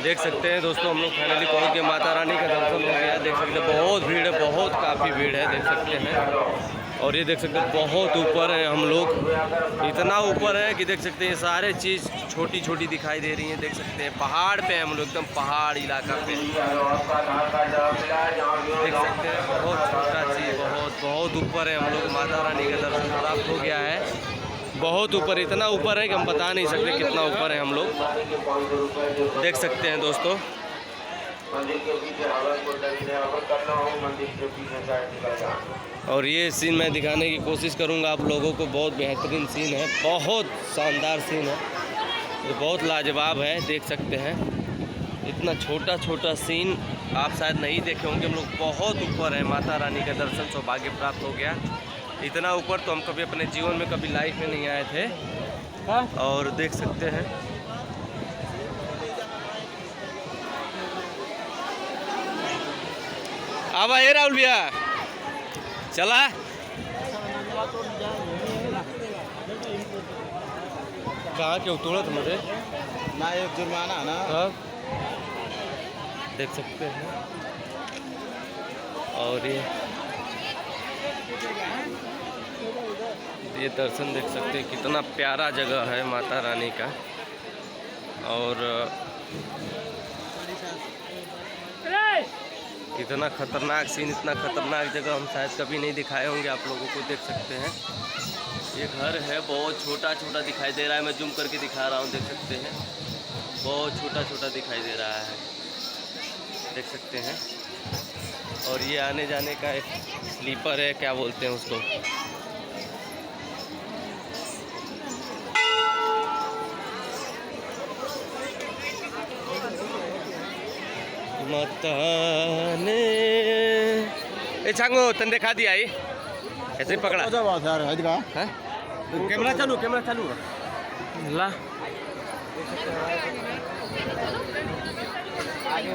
देख सकते हैं दोस्तों, हम लोग फाइनली पहुंच गए, माता रानी का दर्शन हो गया। देख सकते हैं बहुत भीड़ है, बहुत काफ़ी भीड़ है, देख सकते हैं। और ये देख सकते हैं बहुत ऊपर है हम लोग, इतना ऊपर है कि देख सकते हैं सारे चीज़ छोटी छोटी दिखाई दे रही हैं। देख सकते हैं पहाड़ पे हम लोग, एकदम पहाड़ इलाका पे देख सकते हैं। बहुत छोटा चीज़, बहुत बहुत ऊपर है हम लोग, माता रानी का दर्शन प्राप्त हो गया है। बहुत ऊपर, इतना ऊपर है कि हम बता नहीं सकते कितना ऊपर है हम लोग, देख सकते हैं दोस्तों। और ये सीन मैं दिखाने की कोशिश करूंगा आप लोगों को, बहुत बेहतरीन सीन है, बहुत शानदार सीन है, ये बहुत लाजवाब है। देख सकते हैं इतना छोटा छोटा सीन आप शायद नहीं देखे होंगे। हम लोग बहुत ऊपर है, माता रानी का दर्शन सौभाग्य प्राप्त हो गया। इतना ऊपर तो हम कभी अपने जीवन में कभी लाइफ में नहीं आए थे। और देख सकते हैं अब आए राहुल भैया चला कहाँ के उतोड़त मुझे ना, एक जुर्माना ना। देख सकते हैं। और ये दर्शन देख सकते हैं, कितना प्यारा जगह है माता रानी का। और इतना खतरनाक सीन, इतना खतरनाक जगह हम शायद कभी नहीं दिखाए होंगे आप लोगों को। देख सकते हैं ये घर है, बहुत छोटा छोटा दिखाई दे रहा है, मैं जूम करके दिखा रहा हूँ। देख सकते हैं बहुत छोटा छोटा दिखाई दे रहा है, देख सकते हैं। और ये आने जाने का एक स्लीपर है, क्या बोलते हैं उसको, मताने ए छांगो तन दिखा दिया ये ऐसे ही पकड़ा। कैमरा चालू, कैमरा चालू ला। आगे